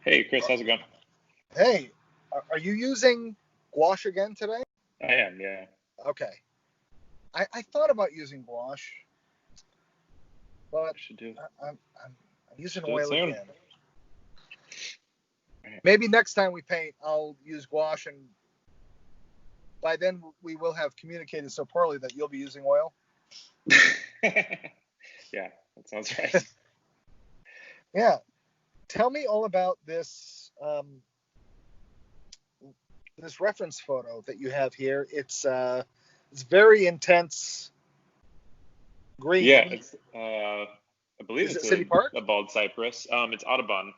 Hey, Chris, how's it going? Hey, are you using gouache again today? I am, yeah. Okay. I thought about using gouache, but Should do I'm using should do it oil soon. again. Alright. Maybe next time we paint, I'll use gouache, and by then we will have communicated so poorly that you'll be using oil. Yeah, that sounds right. Yeah. Tell me all about this reference photo that you have here. It's very intense Yeah, green. it's I believe Is it's it City Park? a bald cypress. It's Audubon.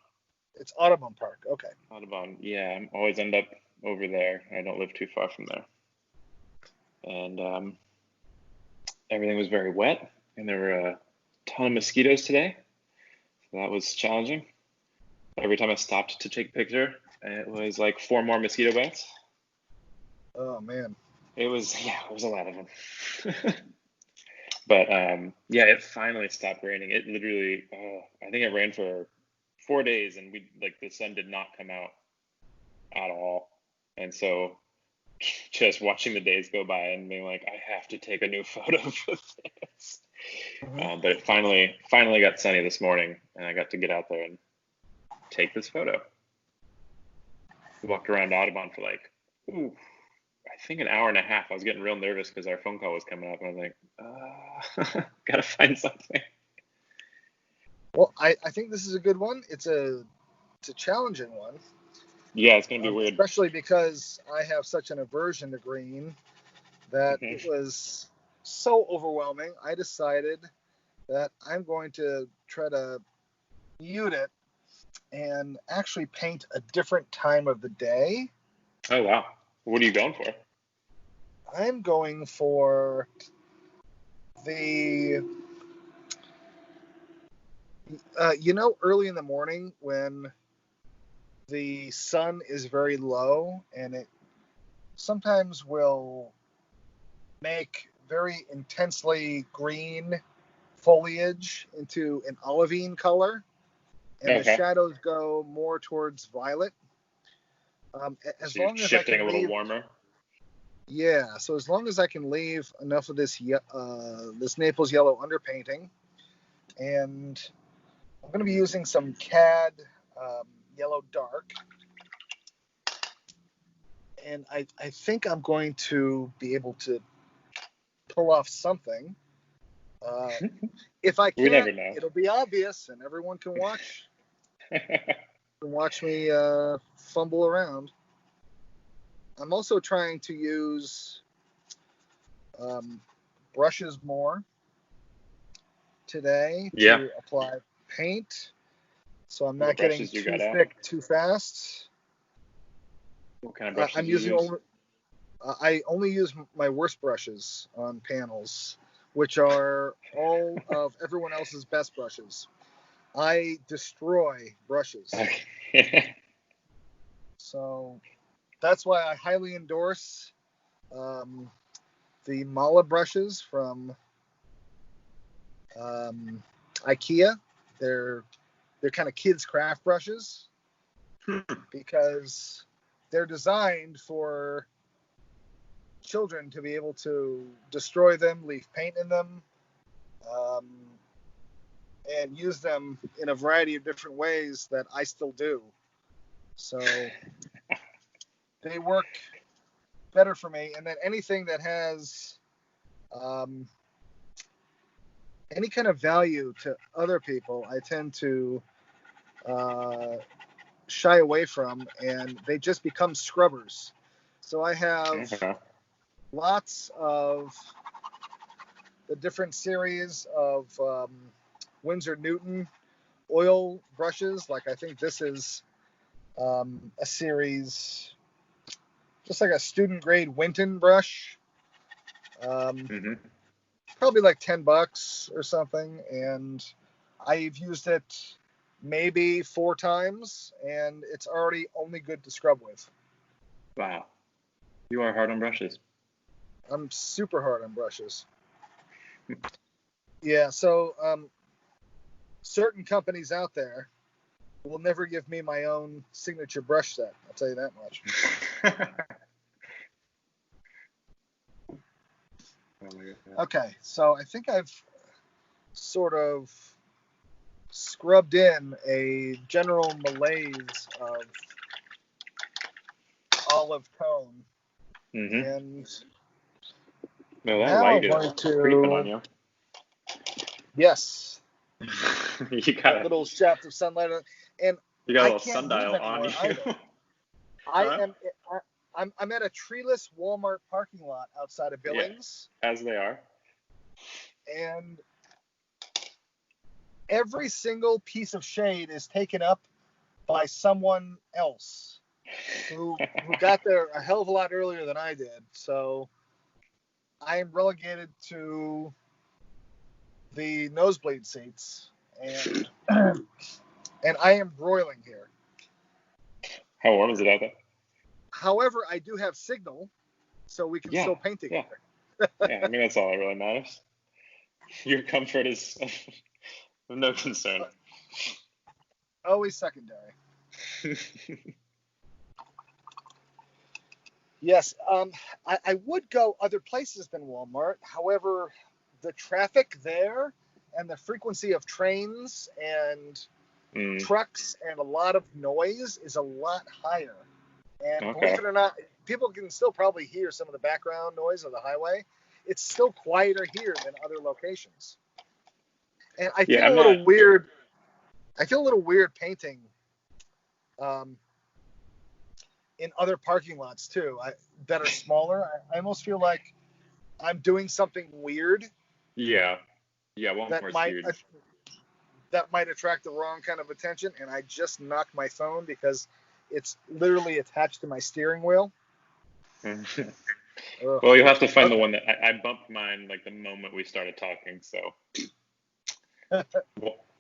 It's Audubon Park. Okay. Audubon. Yeah, I always end up over there. I don't live too far from there. And everything was very wet, and there were a ton of mosquitoes today. So that was challenging. Every time I stopped to take a picture, it was like 4 more mosquito bites. Oh man. It was a lot of them. But yeah, it finally stopped raining. It literally, I think it rained for 4 days, and we like the sun did not come out at all. And so, just watching the days go by and being like, I have to take a new photo for this. Mhm. But it finally got sunny this morning, and I got to get out there and take this photo. We walked around Audubon for like, ooh, I think an hour and a half. I was getting real nervous because our phone call was coming up, and I was like, gotta find something. Well, I think this is a good one. It's a challenging one, Yeah, it's gonna be weird. especially because I have such an aversion to green that it Hmm. was so overwhelming. I decided that I'm going to try to mute it and actually paint a different time of the day. Oh wow, what are you going for? I'm going for the early in the morning when the sun is very low, and it sometimes will make very intensely green foliage into an olivine color, and the Okay, shadows go more towards violet. As so you're long as I shifting a can little leave, warmer. yeah. So as long as I can leave enough of this Naples yellow underpainting, and I'm going to be using some CAD yellow dark, and I think I'm going to be able to pull off something. Uh, if I We can't, never know. it'll be obvious, and everyone can watch me fumble around. I'm also trying to use um, brushes more today Yeah, to apply paint, so I'm not what getting brushes you too got out? thick too fast. What kind of I'm brushes you using use? only I only use my worst brushes on panels, which are all of everyone else's best brushes. I destroy brushes, Okay. so that's why I highly endorse um, the Mala brushes from um, IKEA. They're they're kind of kids craft brushes because they're designed for children to be able to destroy them, leave paint in them, um, and use them in a variety of different ways that I still do. So they work better for me. And then anything that has um, any kind of value to other people, I tend to uh, shy away from, and they just become scrubbers. So I have Okay. lots of the different series of Winsor Newton oil brushes. Like I think this is a series, just like a student grade Winton brush. Um, Hmm. Probably like $10 or something, and I've used it maybe 4 times, and it's already only good to scrub with. Wow, you are hard on brushes. I'm super hard on brushes. Yeah, so certain companies out there will never give me my own signature brush set. I'll tell you that much. Oh my God. Okay, so I think I've sort of scrubbed in a general malaise of olive tone, Mm-hmm. and No, that now light I'm going is creeping on to, you. yes, You that got little shaft of sunlight, and a I little can't move sundial on anymore you. either. I Huh? am I'm at a treeless Walmart parking lot outside of Yeah, Billings, as they are. and every single piece of shade is taken up by someone else who got there a hell of a lot earlier than I did. So I am relegated to the nosebleed seats, and and I am broiling here. How warm is it out there? However, I do have signal, so we can Yeah, still paint yeah, together. yeah. I mean, that's all that really matters. Your comfort is of no concern. Always secondary. Yes, I would go other places than Walmart. However, the traffic there and the frequency of trains and trucks and a lot of noise is a lot higher. And believe Okay. it or not, people can still probably hear some of the background noise of the highway. It's still quieter here than other locations. And I Yeah, feel I'm a not. little weird. I feel a little weird painting um, in other parking lots too, that are smaller. I almost feel like I'm doing something weird Yeah, yeah. that Walmart's might huge. attract the wrong kind of attention, and I just knocked my phone because it's literally attached to my steering wheel. Ugh. Well, you'll have to find the Okay. one that I bumped mine like the moment we started talking. So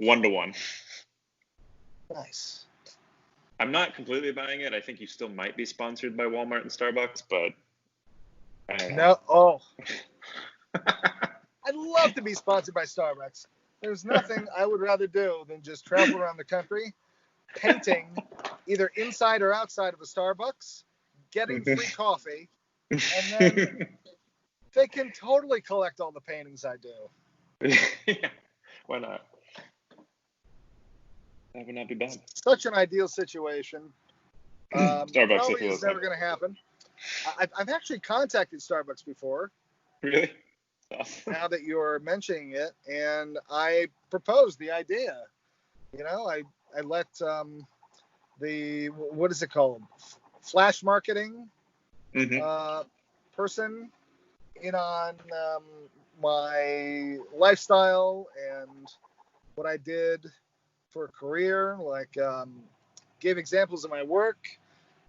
1-to-1. Nice. I'm not completely buying it. I think you still might be sponsored by Walmart and Starbucks, but I don't know. No. Oh, I'd love to be sponsored by Starbucks. There's nothing I would rather do than just travel around the country painting either inside or outside of a Starbucks, getting free coffee, and then they can totally collect all the paintings I do. Yeah, why not? That would not be bad. Such an ideal situation. Starbucks, if Probably you're is listening. never going to happen. I've actually contacted Starbucks before, Really? Awesome. now that you're mentioning it, and I proposed the idea. You know, I let the, what is it called, flash marketing Mm-hmm. person in on my lifestyle and what I did for a career, like gave examples of my work,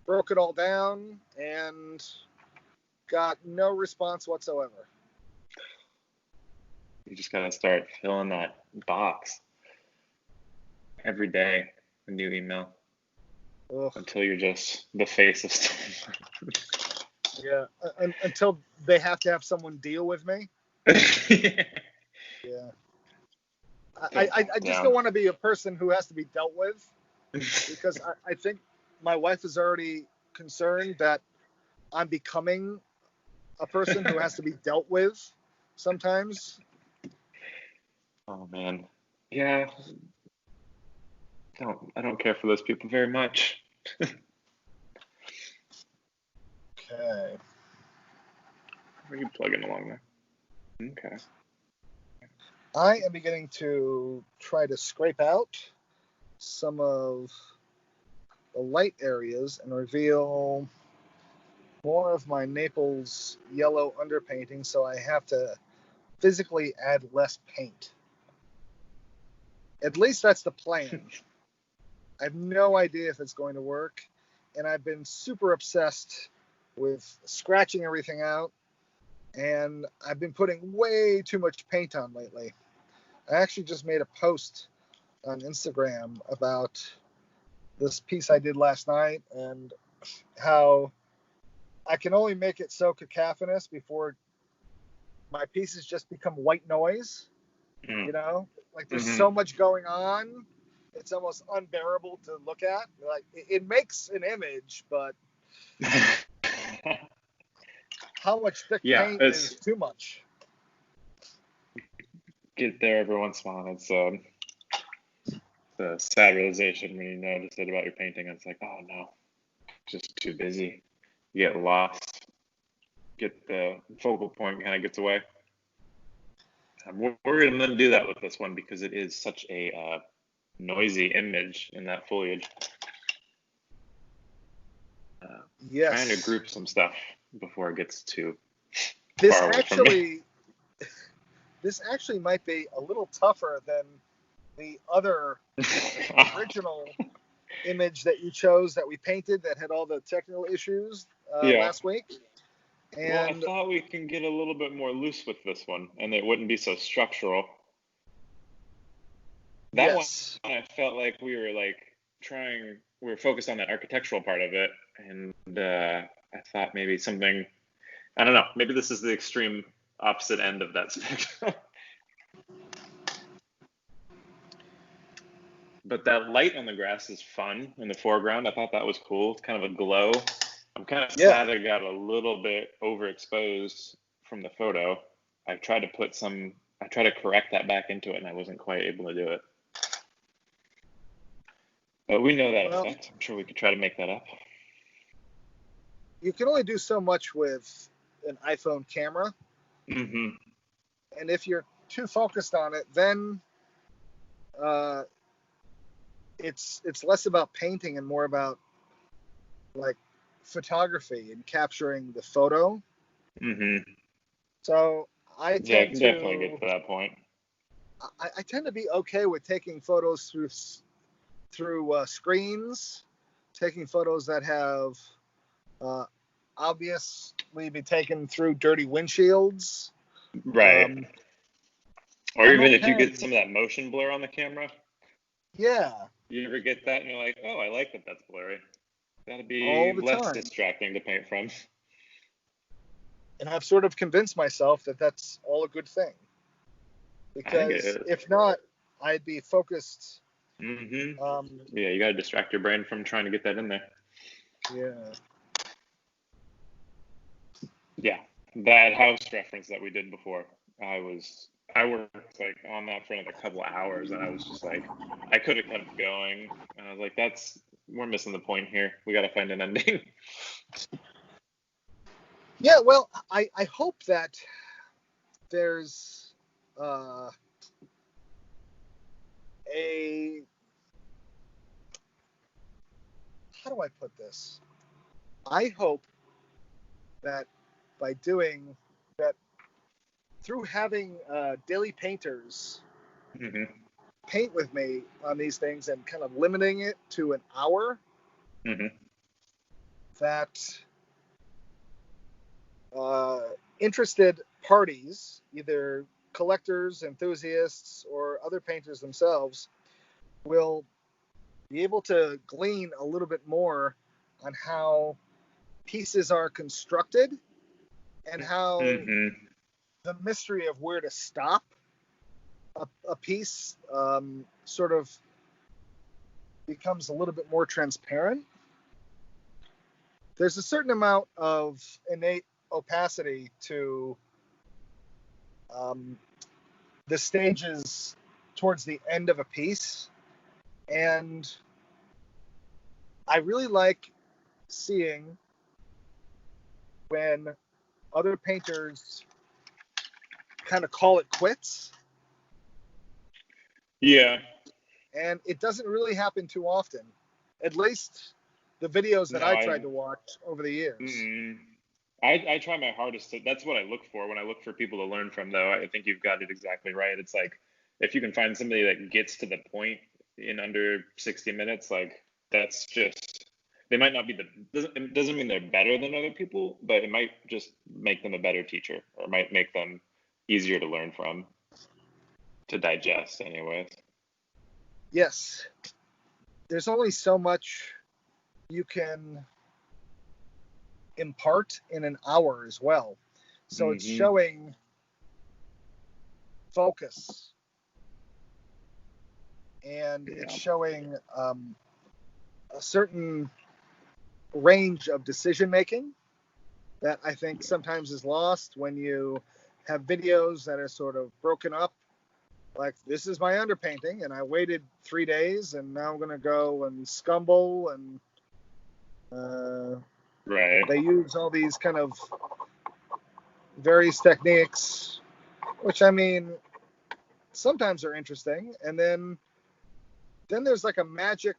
broke it all down, and got no response whatsoever. You just gotta start filling that box every day, a new email, Ugh. until you're just the face of stuff. Yeah, until they have to have someone deal with me. Yeah. I just don't want to be a person who has to be dealt with, because I think my wife is already concerned that I'm becoming a person who has to be dealt with sometimes. Oh man. Yeah. I don't care for those people very much. Okay. Are you plugging along there? Okay. I am beginning to try to scrape out some of the light areas and reveal more of my Naples yellow underpainting, so I have to physically add less paint. At least that's the plan. I have no idea if it's going to work, and I've been super obsessed with scratching everything out, and I've been putting way too much paint on lately. I actually just made a post on Instagram about this piece I did last night and how I can only make it so cacophonous before my pieces just become white noise. Mm. You know, like there's Mm-hmm. so much going on it's almost unbearable to look at. Like it makes an image, but how much thick Yeah, paint is it's too much? get there every once in a while. It's the sad realization when you notice it about your painting. It's like, oh no, just too busy. You get lost. Get the focal point kind of gets away. We're going to do that with this one because it is such a noisy image in that foliage. Trying to Yes. group some stuff before it gets too This far away from me. actually might be a little tougher than the other original image that you chose that we painted that had all the technical issues Yeah. last week. Well, I And thought we can get a little bit more loose with this one, and it wouldn't be so structural. That yes, one, I felt like we were focused on that architectural part of it, and I thought maybe something, I don't know, maybe this is the extreme opposite end of that spectrum. But that light on the grass is fun in the foreground. I thought that was cool. It's kind of a glow. I'm kind of yeah. sad it got a little bit overexposed from the photo. I tried to correct that back into it, and I wasn't quite able to do it. But we know that Well, effect. I'm sure we could try to make that up. you can only do so much with an iPhone camera. Mm-hmm. And if you're too focused on it, then it's less about painting and more about like photography and capturing the photo. Mm-hmm. So I Yeah, I tend can definitely get to to that point. I tend to be okay with taking photos through screens, taking photos that have obviously be taken through dirty windshields. Right. Or I'm even if you okay. get some of that motion blur on the camera, Yeah, you ever get that and you're like, oh, I like that that's blurry. That'd all be the less time. distracting to paint from. And I've sort of convinced myself that that's all a good thing. I think it Because is. if not, I'd be focused. Mm-hmm. Um, Yeah, you gotta distract your brain from trying to get that in there. yeah. Yeah, that house reference that we did before, I worked like on that for another couple of hours, and I was just like, I could have kept going, and I was like, we're missing the point here. We got to find an ending. Yeah, well, I hope that there's a how do I put this? I hope that by doing that through having daily painters Mm-hmm. paint with me on these things and kind of limiting it to an hour, Mm-hmm. that interested parties, either collectors, enthusiasts, or other painters themselves, will be able to glean a little bit more on how pieces are constructed and how Mm-hmm. the mystery of where to stop a piece sort of becomes a little bit more transparent. There's a certain amount of innate opacity to the stages towards the end of a piece, and I really like seeing when other painters kind of call it quits, Yeah. and it doesn't really happen too often, at least the videos that No, I tried to watch over the years. mm, I try my hardest to. That's what I look for when I look for people to learn from. Though I think you've got it exactly right. It's like if you can find somebody that gets to the point in under 60 minutes, like that's just they might not be it doesn't mean they're better than other people, but it might just make them a better teacher, or it might make them easier to learn from, to digest, anyways. Yes, there's only so much you can impart in an hour as well. So it's Mm-hmm. showing focus and Yeah. it's showing a certain range of decision making that I think sometimes is lost when you have videos that are sort of broken up. Like, this is my underpainting, and I waited 3 days, and now I'm going to go and scumble, and Right. they use all these kind of various techniques, which, I mean, sometimes are interesting, and then there's like a magic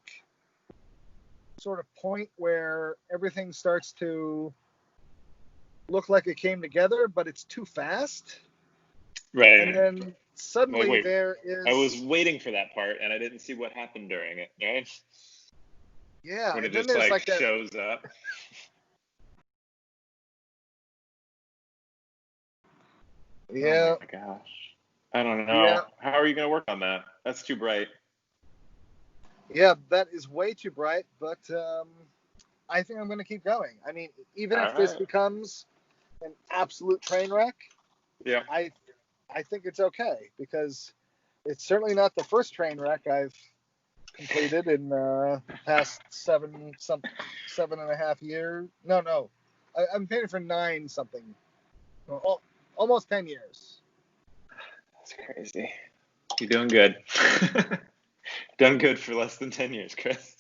sort of point where everything starts to look like it came together, but it's too fast. Right. And then suddenly wait, there is. I was waiting for that part, and I didn't see what happened during it. Right? Yeah, When it and then just there's like that. shows up. Yeah. Oh my gosh. I don't know. Yeah. How are you gonna work on that? That's too bright. Yeah, that is way too bright, but I think I'm going to keep going. I mean, even All if this right. becomes an absolute train wreck, Yeah. I think it's okay, because it's certainly not the first train wreck I've completed in past 7.5 years. No, I'm painting for 9 something, almost 10 years. That's crazy. You're doing good. Done good for less than 10 years, Chris.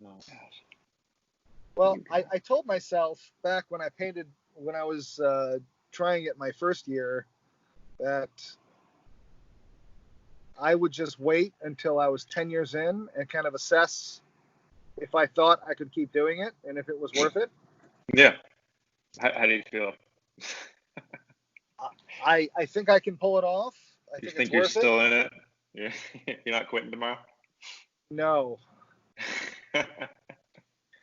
Oh gosh. Well, I told myself back when I painted, when I was trying it my first year, that I would just wait until I was 10 years in and kind of assess if I thought I could keep doing it and if it was worth it. Yeah. How do you feel? I think I can pull it off. I You think it's think you're worth it. still in it? You're, you're not quitting tomorrow? No,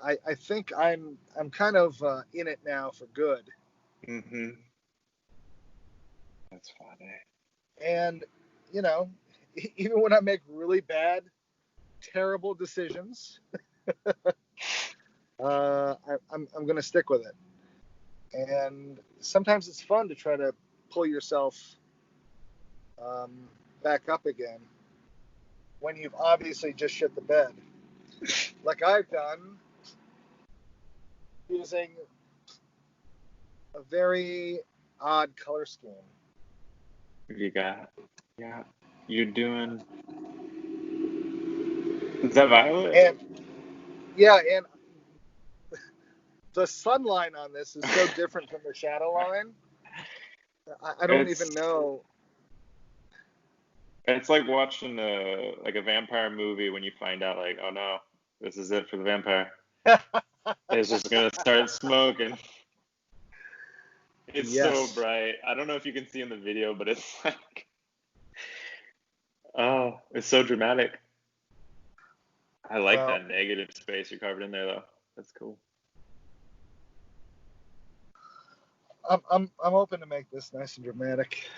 I think I'm kind of in it now for good. Mm-hmm. That's funny. And, you know, even when I make really bad, terrible decisions, I'm going to stick with it. And sometimes it's fun to try to pull yourself back up again when you've obviously just shit the bed, like I've done, using a very odd color scheme. You got, yeah. You're doing. Is that violet? And yeah, and the sun line on this is so different from the shadow line. I don't even It's know. it's like watching a vampire movie when you find out like, oh no, this is it for the vampire. It's just gonna start smoking. It's so Yes. bright. I don't know if you can see in the video, but it's like, oh, it's so dramatic. I like Well, that negative space you carved in there though. That's cool. I'm hoping to make this nice and dramatic.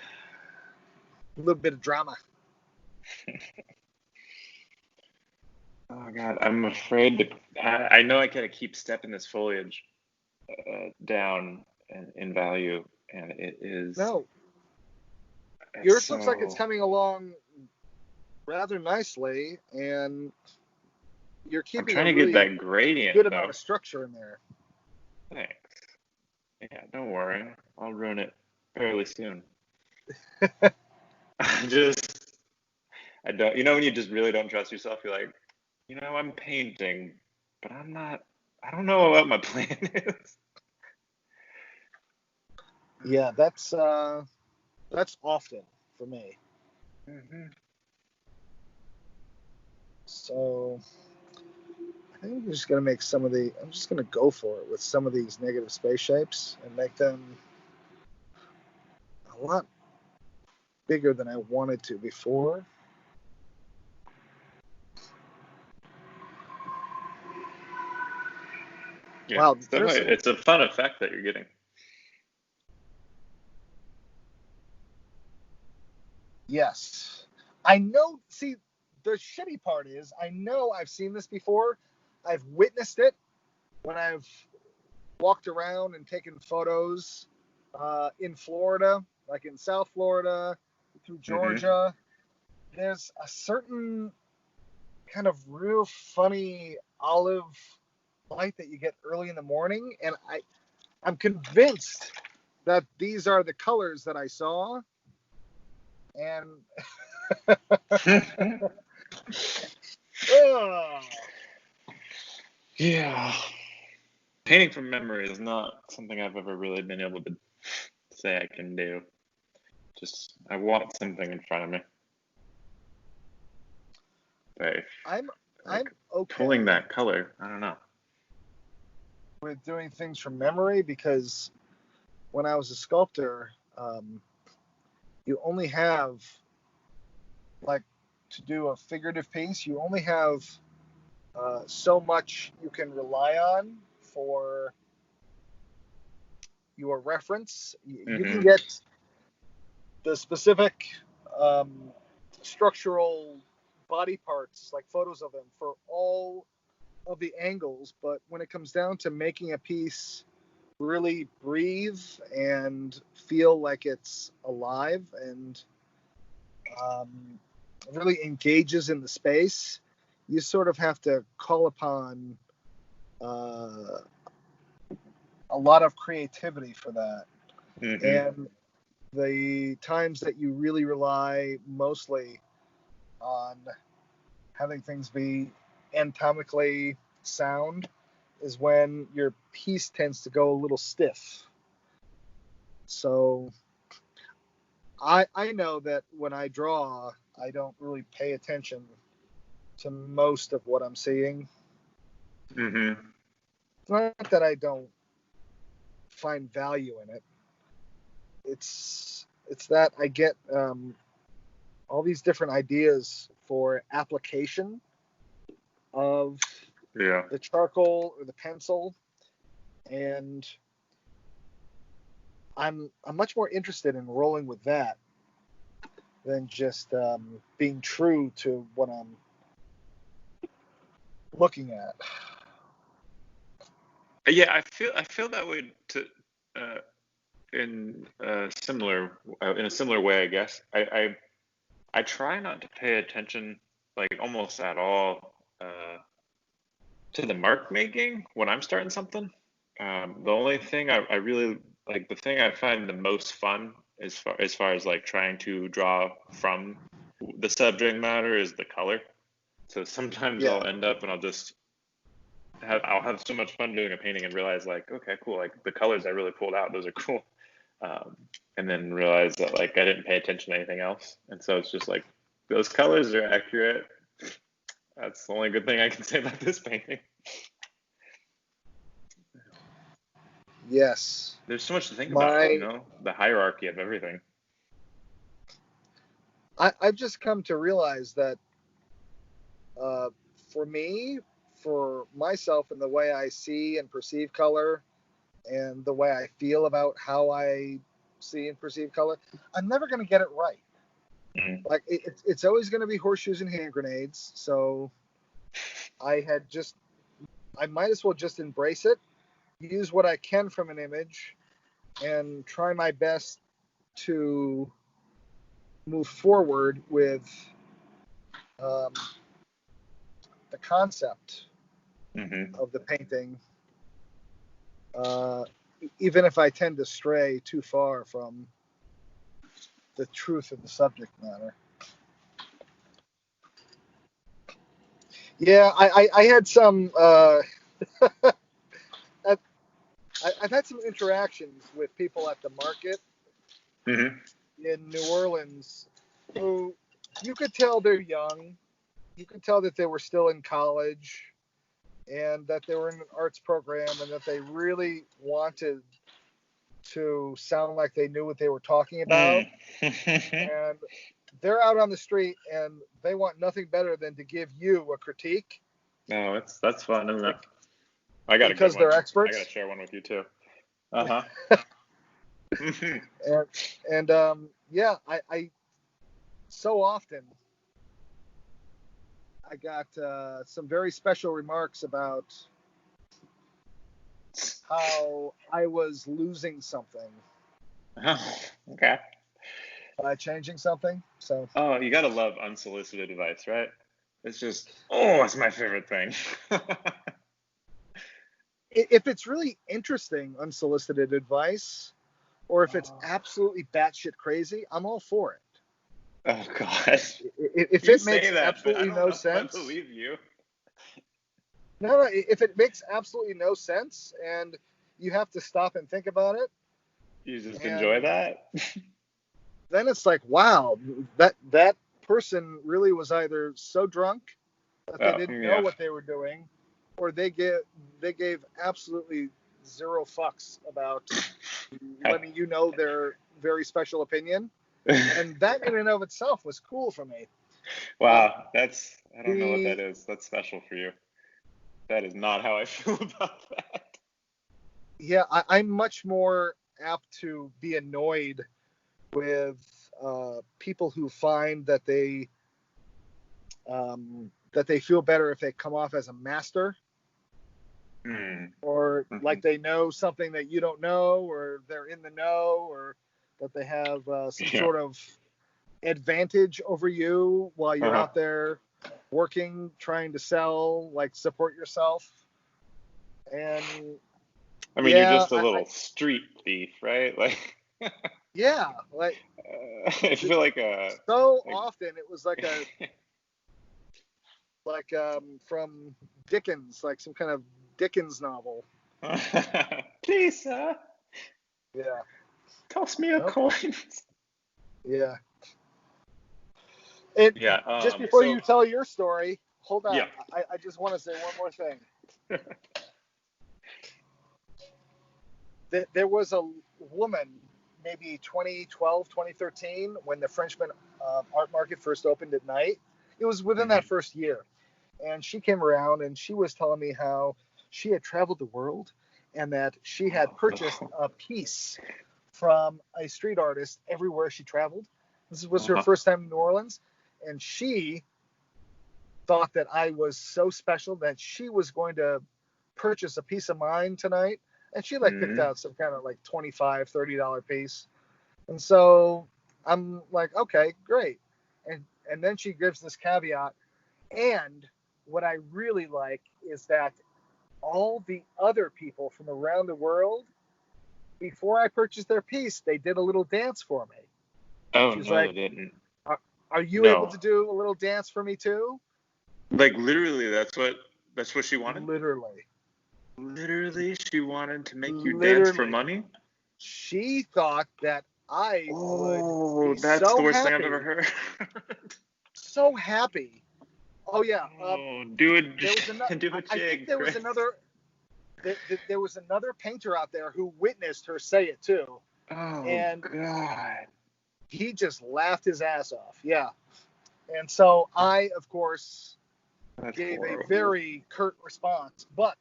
A little bit of drama. Oh God, I'm afraid to. I know I gotta keep stepping this foliage down in value, and it is. No, It's yours looks like it's so. coming along rather nicely, and you're I'm keeping a trying to get really that gradient good amount though. of structure in there. Thanks. Yeah, don't worry. I'll ruin it fairly soon. I just, I don't. You know when you just really don't trust yourself, you're like, I'm painting, but I'm not. I don't know what my plan is. Yeah, that's often for me. Hmm. So I think I'm just gonna make some of the. I'm just gonna go for it with some of these negative space shapes and make them a lot bigger than I wanted to before. Yeah, Wow, it's there's definitely some. it's a fun effect that you're getting. Yes, I know. See, the shitty part is I know I've seen this before. I've witnessed it when I've walked around and taken photos in Florida, like in South Florida, through Hmm. Georgia. there's a certain kind of real funny olive light that you get early in the morning, and I'm convinced that these are the colors that I saw, and Yeah. Painting from memory is not something I've ever really been able to say I can do. Just, I want something in front of me. But I'm like okay pulling that color, I don't know. with doing things from memory, because when I was a sculptor, you only have, like, to do a figurative piece, you only have so much you can rely on for your reference. You can Mm-hmm. get the specific um, structural body parts, like photos of them, for all of the angles, but when it comes down to making a piece really breathe and feel like it's alive and um, really engages in the space, you sort of have to call upon uh, a lot of creativity for that. Mm-hmm. And the times that you really rely mostly on having things be anatomically sound is when your piece tends to go a little stiff. So I know that when I draw, I don't really pay attention to most of what I'm seeing. Mm-hmm. It's not that I don't find value in it. It's that I get all these different ideas for application of Yeah. the charcoal or the pencil, and I'm much more interested in rolling with that than just being true to what I'm looking at. Yeah, I feel that way to uh, in a similar way, I guess. I try not to pay attention like almost at all to the mark making when I'm starting something. The only thing I really like, the thing I find the most fun as far as like trying to draw from the subject matter is the color. So sometimes Yeah, I'll end up and I'll have so much fun doing a painting and realize like, okay, cool, like the colors I really pulled out, those are cool. Um, and then realize that like I didn't pay attention to anything else. And so it's just like those colors are accurate. That's the only good thing I can say about this painting. yes. There's so much to think about, My the hierarchy of everything. I've just come to realize that uh, for me, for myself, and the way I see and perceive color, and the way I feel about how I see and perceive color, I'm never going to get it right. Mm. Like it's always going to be horseshoes and hand grenades. So I had just I might as well just embrace it, use what I can from an image, and try my best to move forward with um, the concept Hmm. of the painting, uh, even if I tend to stray too far from the truth of the subject matter. Yeah, I had some. I've had some interactions with people at the market Hmm. in New Orleans who you could tell they're young. You could tell that they were still in college and that they were in an arts program and that they really wanted to sound like they knew what they were talking about. Mm. And they're out on the street and they want nothing better than to give you a critique No, that's fun, isn't it? I got a good because one. they're I got to experts. share one with you too. Uh-huh. Hmm. And yeah, I so often I got some very special remarks about how I was losing something. Oh, okay. by changing something. So Oh, you gotta love unsolicited advice, right? It's just, oh, it's my favorite thing. if it's really interesting unsolicited advice, or if it's Oh, absolutely batshit crazy, I'm all for it. oh gosh. If You it say makes that, but I absolutely don't no know if I sense, believe you. no, if it makes absolutely no sense and you have to stop and think about it, You just enjoy and that? then it's like, wow, that person really was either so drunk that they Oh, didn't know yeah. what they were doing, or they gave absolutely zero fucks about letting you know their very special opinion, and that in and of itself was cool for me. Um, Wow, I don't know what that the is. That's special for you. That is not how I feel about that. Yeah, I'm much more apt to be annoyed with people who find that they feel better if they come off as a master, Mm. or Hmm. like they know something that you don't know, or they're in the know, or that they have some Yeah. sort of advantage over you while you're Uh-huh. out there working, trying to sell, like support yourself. And I mean, you're yeah, just a little street thief, right? Like, yeah, like I feel so like, often it was like from Dickens, like some kind of Dickens novel. please, sir, Yeah. toss me a Nope. coin. Yeah. And Yeah. just before So you tell your story, hold on. yeah. I just want to say one more thing. There was a woman, maybe 2012, 2013, when the Frenchman art market first opened at night. It was within that Hmm. first year. And she came around and she was telling me how she had traveled the world and that she had purchased Oh. a piece from a street artist everywhere she traveled. This was her Uh-huh. first time in New Orleans. And she thought that I was so special that she was going to purchase a piece of mine tonight. And she like picked Hmm. out some kind of like $25, $30 piece. And so I'm like, okay, great. And then she gives this caveat. And what I really like is that all the other people from around the world, before I purchased their piece, they did a little dance for me. Oh She's no, they like, didn't. are, are you able No, to do a little dance for me too? like literally, that's what she wanted. Literally. Literally, she wanted to make you dance for Literally. money. She thought that I would Oh, be that's the so worst thing I've ever happy, heard. so happy. Oh yeah. Oh, There was another. do a I think jig, there was Chris. another. There was another painter out there who witnessed her say it too, Oh and God, he just laughed his ass off. Yeah. And so I, of course, that's gave a horrible. very curt response. But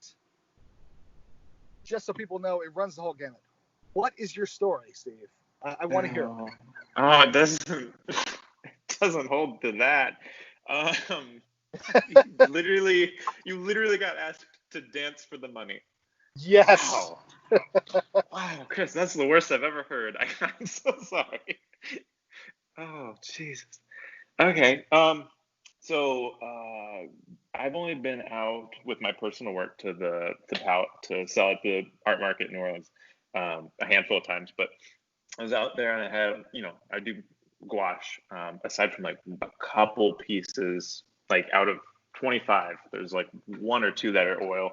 just so people know, it runs the whole gamut. What is your story, Steve? I want to hear it. Oh, oh, it doesn't it doesn't hold to that. Um, you literally got asked to dance for the money. Yes. Wow, wow, Chris, that's the worst I've ever heard. I'm so sorry. Oh, Jesus. Okay. So I've only been out with my personal work to sell at the art market in New Orleans a handful of times, but I was out there and I had, I do gouache. Aside from like a couple pieces, like out of 25, there's like one or two that are oil.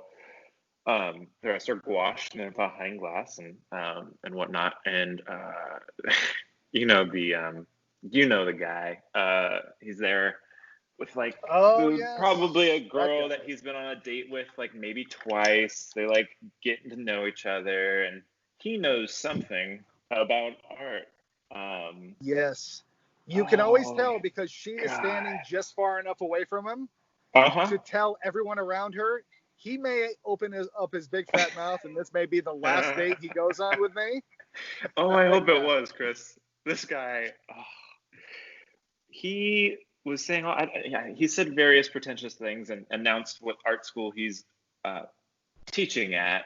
The rest are gouache and then behind glass and whatnot. And the guy. He's there with like Oh the probably yes, a that girl that guy. he's been on a date with like maybe twice. They like getting to know each other, and he knows something about art. Yes. You can always Oh tell because she is standing God. just far enough away from him Uh-huh. to tell everyone around her he may up his big fat mouth, and this may be the last date he goes on with me. Oh, I hope it Yeah. was, Chris. This guy, he was saying, yeah, he said various pretentious things and announced what art school he's uh, teaching at.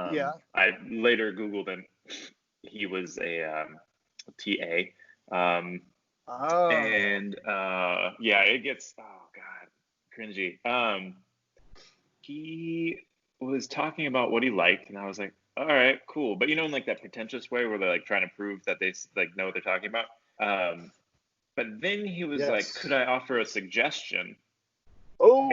Yeah. I later Googled him. He was a TA. Oh, And yeah, it gets, oh God, cringy. He was talking about what he liked, and I was like, all right, cool. But in like that pretentious way where they're like trying to prove that they like know what they're talking about. But then he was like, yes. could I offer a suggestion? Oh,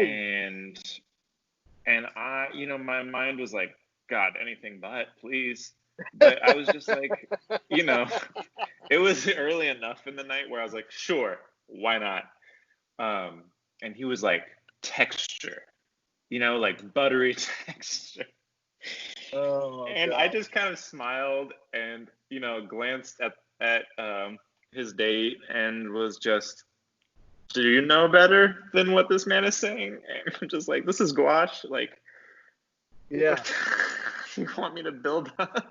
And I, my mind was like, God, anything but, please. But I was just like, you know, it was early enough in the night where I was like, sure, why not? Um, and he was like, texture, like buttery texture. oh And I God. just kind of smiled and, glanced at his date and was just, do you know better than what this man is saying? And I'm just like, this is gouache. Like, Yeah, you want me to build up?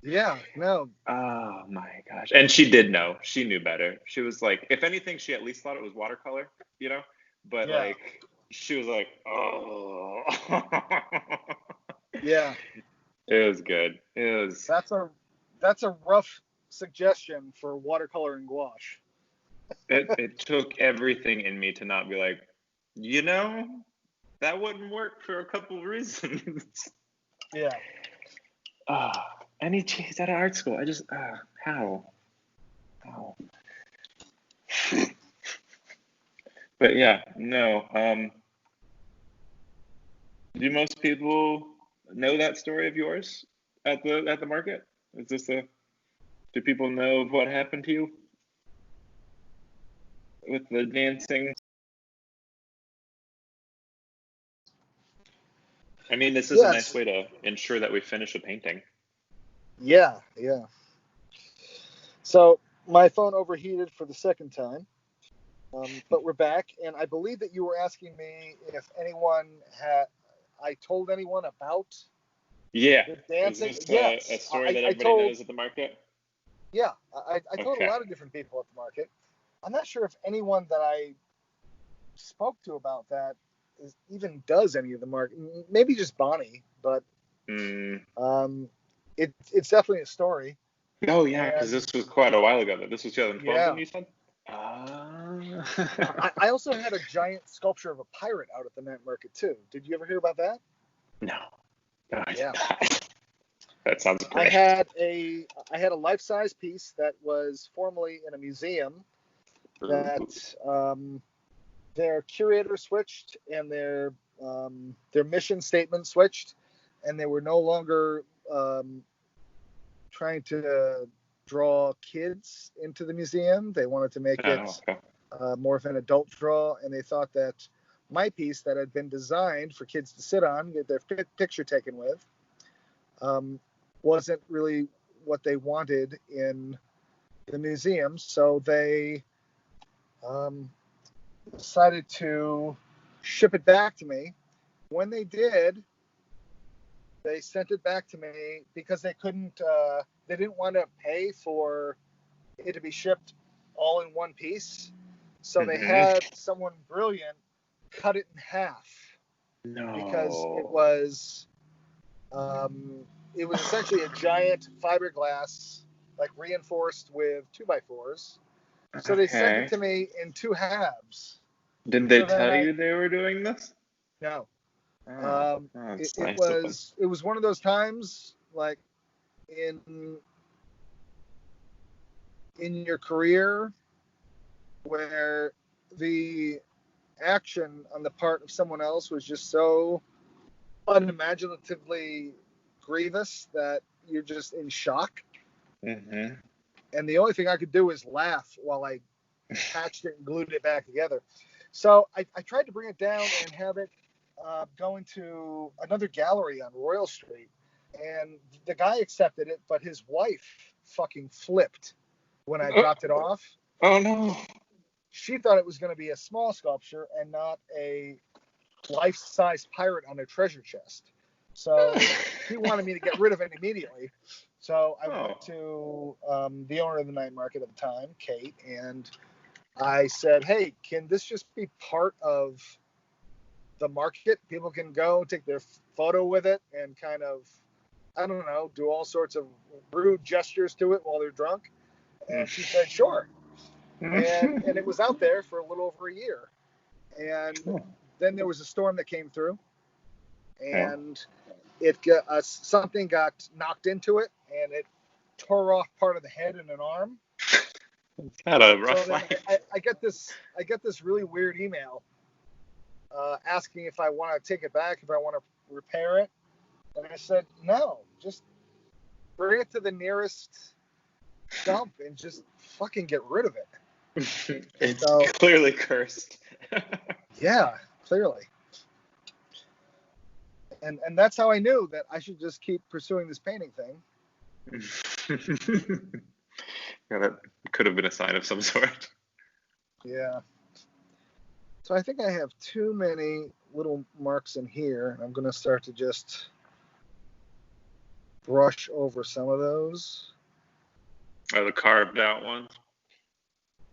yeah. No, Oh my gosh. And she did know. She knew better. She was like, if anything, she at least thought it was watercolor, you know? But yeah, like, she was like, oh. yeah. It was good. It was, That's a that's a rough suggestion for watercolor and gouache. it took everything in me to not be like, you know, that wouldn't work for a couple of reasons. Yeah. Ah, and he's out of art school. I just, how? How? But yeah, no. Do most people know that story of yours at the market? Is this a Do people know of what happened to you with the dancing? I mean, this is a nice Yes. way to ensure that we finish a painting. Yeah, yeah. So my phone overheated for the second time, but we're back, and I believe that you were asking me if anyone had, I told anyone about Yeah. the Is dancing. this a Yes, story that I everybody told. knows at the market? Yeah, I told a Okay. lot of different people at the market. I'm not sure if anyone that I spoke to about that even does any of the market. Maybe just Bonnie, but Mm. um, it's definitely a story. Oh yeah, because And this was quite a while ago. This was 2012. Then yeah, you said. Ah. I also had a giant sculpture of a pirate out at the night market too. Did you ever hear about that? No. No, I did Yeah, not. That sounds I great. had a I had a life size piece that was formerly in a museum that Ooh. their curator switched and their mission statement switched, and they were no longer trying to draw kids into the museum. They wanted to make Oh, it okay. more of an adult draw, and they thought that my piece that had been designed for kids to sit on, get their picture taken with, um, wasn't really what they wanted in the museum. So they um, decided to ship it back to me. When they did, they sent it back to me because they didn't want to pay for it to be shipped all in one piece. So they Mm-hmm. had someone brilliant cut it in half because No. um, it was essentially a giant fiberglass, like reinforced with 2x4s. So they sent it Okay. to me in two halves. Did they So then tell you they were doing this? no, Oh, that's it nice of them. was one of those times like in in your career where the action on the part of someone else was just so unimaginatively grievous that you're just in shock. Mm-hmm. And the only thing I could do was laugh while I patched it and glued it back together. So I tried to bring it down and have it go into another gallery on Royal Street. And the guy accepted it, but his wife fucking flipped when I Oh, dropped it off. oh no. She thought it was going to be a small sculpture and not a life-size pirate on a treasure chest. So he wanted me to get rid of it immediately. So I Oh. went to the owner of the night market at the time, Kate, and I said, "Hey, can this just be part of the market? People can go take their photo with it and kind of, I don't know, do all sorts of rude gestures to it while they're drunk." And she said, sure. And it was out there for a little over a year. And then there was a storm that came through, and something got knocked into it, and it tore off part of the head and an arm. It's had a rough So life. I get this really weird email asking if I want to take it back, if I want to repair it. And I said, no, just bring it to the nearest dump and just fucking get rid of it. It's clearly cursed. Yeah, clearly. And that's how I knew that I should just keep pursuing this painting thing. Yeah, that could have been a sign of some sort. Yeah. So I think I have too many little marks in here. I'm going to start to just brush over some of those. Oh, the carved out ones?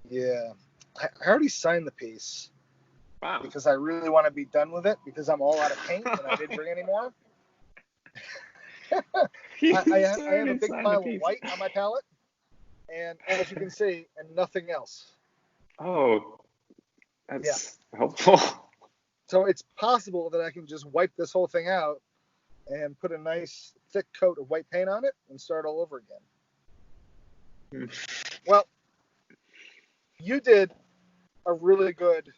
Yeah. I already signed the piece. Wow. Because I really want to be done with it because I'm all out of paint and I didn't bring any more. I have a big pile of white on my palette, and as you can see, and nothing else. Oh, that's helpful. So it's possible that I can just wipe this whole thing out and put a nice thick coat of white paint on it and start all over again. Well, you did a really good,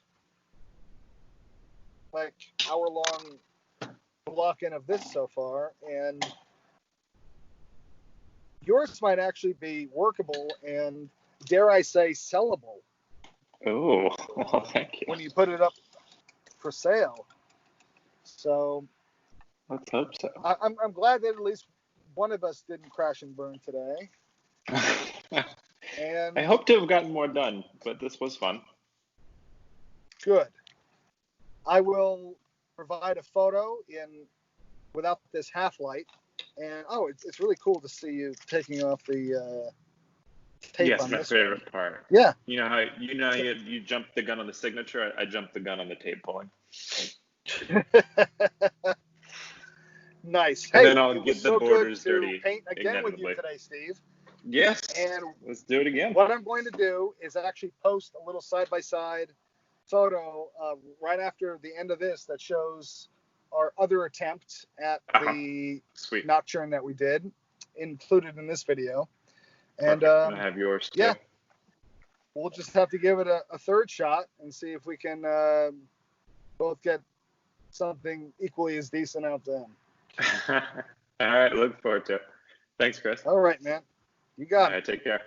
like, hour-long block-in of this so far, and yours might actually be workable and, dare I say, sellable. Oh, well, thank you. When you put it up for sale. So let's hope so. I'm glad that at least one of us didn't crash and burn today. And I hope to have gotten more done, but this was fun. Good. I will provide a photo without this half light. And it's really cool to see you taking off the tape. Yes, on my this favorite one. part. Yeah. You know how you jumped the gun on the signature. I jumped the gun on the tape pulling. Nice. And hey, then I'll get the borders dirty. Paint again with you today, Steve. Yes. And let's do it again. What I'm going to do is actually post a little side-by-side photo right after the end of this that shows our other attempt at the nocturne that we did, included in this video. And I have yours too. Yeah, we'll just have to give it a third shot and see if we can both get something equally as decent out then. All right, look forward to it. Thanks, Chris. All right, man. You got it. All right, take care.